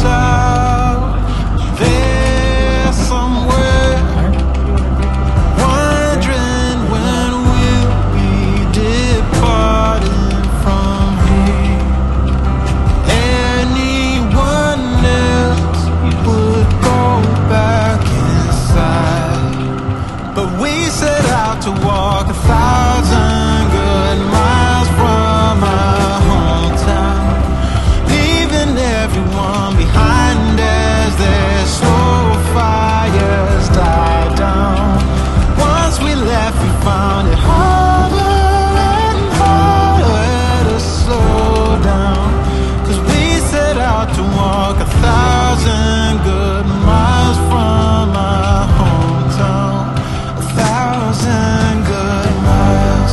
out there somewhere, wondering when we'll be departing from here. Anyone else would go back inside, but we set out to walk 1,000 good miles from our hometown, leaving everyone behind as their slow fires die down. Once we left, we found it harder and harder to slow down, 'cause we set out to walk 1,000 good miles from our hometown, 1,000 good miles.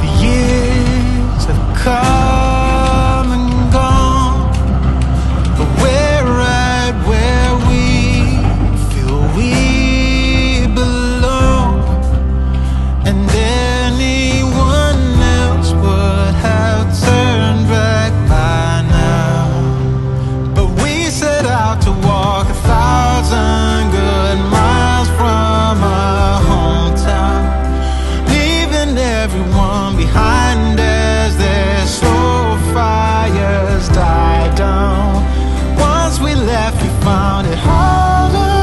The years have come and gone, but we're right where we feel we belong, and anyone else would have turned back by now. But we set out to walk 1,000 good miles from our hometown, leaving everyone behind as their slow fires die down. Once we left, we found it harder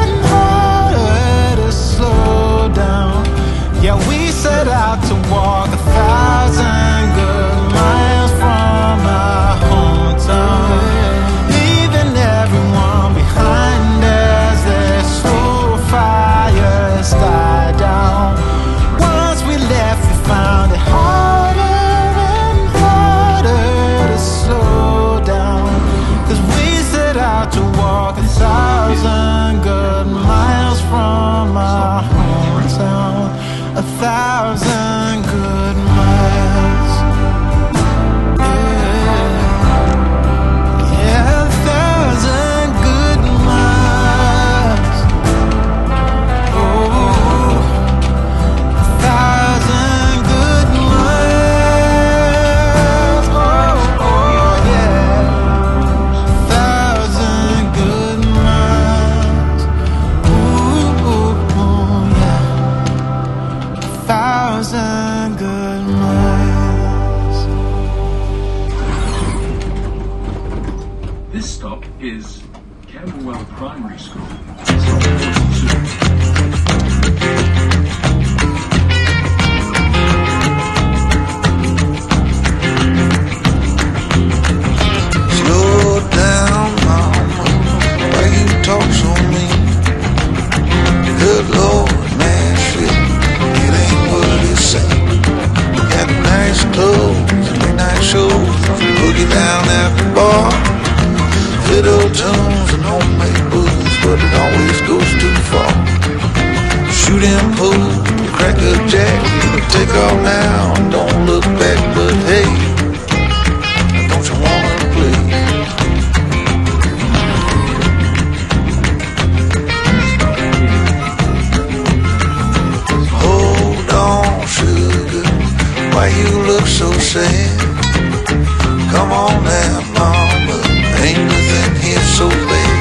and harder to slow down. Yeah, we set out to walk 1,000 good miles from our hometown, leaving everyone behind as their slow fires die down. Once we left, we found it harder and harder to slow down, 'cause we set out to walk 1,000 good miles from our hometown, 1,000 good miles. Yeah, yeah, 1,000 good miles. Oh, 1,000 good miles. Oh, oh, yeah, 1,000 good miles. Ooh, ooh, ooh, yeah, 1,000 good miles. This stop is Camberwell Primary School. Slow down, mama, why you talk so mean? Good Lord, man, shit, it ain't what it seems. Got nice clothes and nice shows, boogie down at the bar, fiddle tunes and homemade booze, but it always goes too far. Shooting pool, crack a jack, take off now, don't look back, but hey, don't you wanna play? Hold on, sugar, why you look so sad? Come on now, mama, ain't nothing here so bad.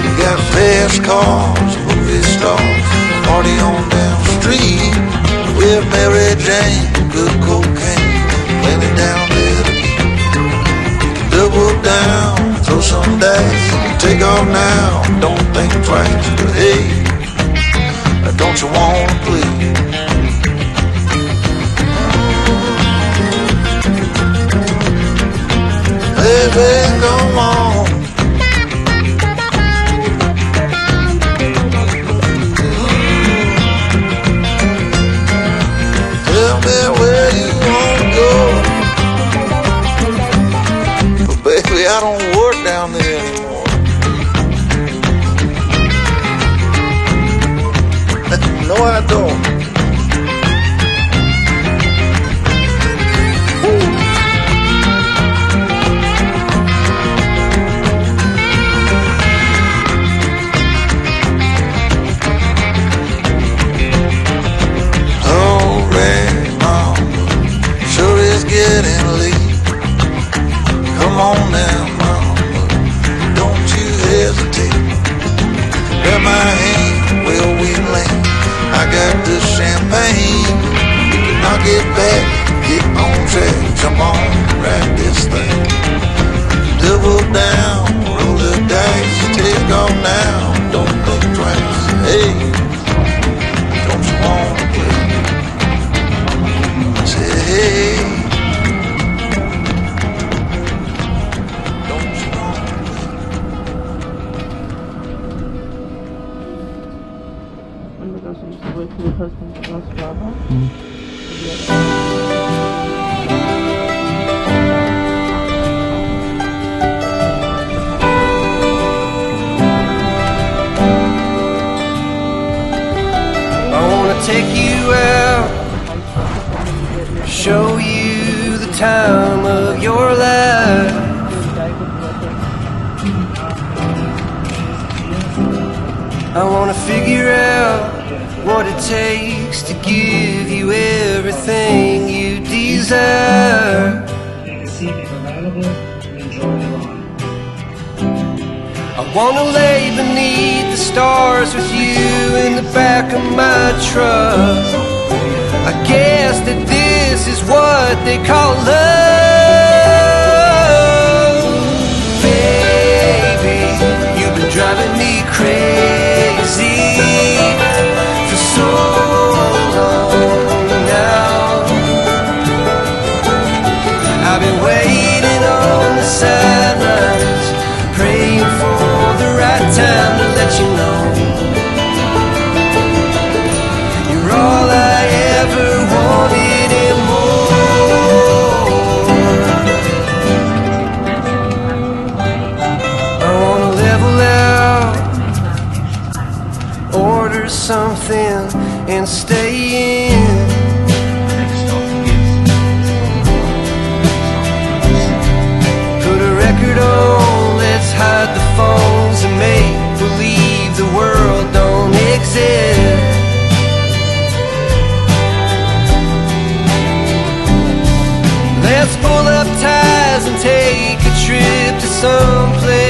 You got fast cars, movie stars, party on down the street with Mary Jane, good cocaine, plenty down there to eat. Double down, throw some dice, take off now, don't think twice, but hey, don't you wanna play? Baby, come on. Tell me where you wanna go. But baby, I don't work down there anymore. No, I don't. Take you out, show you the time of your life. I wanna figure out what it takes to give you everything you desire. Take a seat if available, enjoy the ride. I wanna lay beneath the stars with you in the back of my truck. I guess that this is what they call love. Baby, you've been driving me crazy for so long now. I've been waiting on the sidelines, praying for the right time to let you know you're all I ever wanted and more. I wanna level out, order something and stay in. Next stop is Put a record on, let's hide the phones and make believe the world don't exist. Let's pull up ties and take a trip to someplace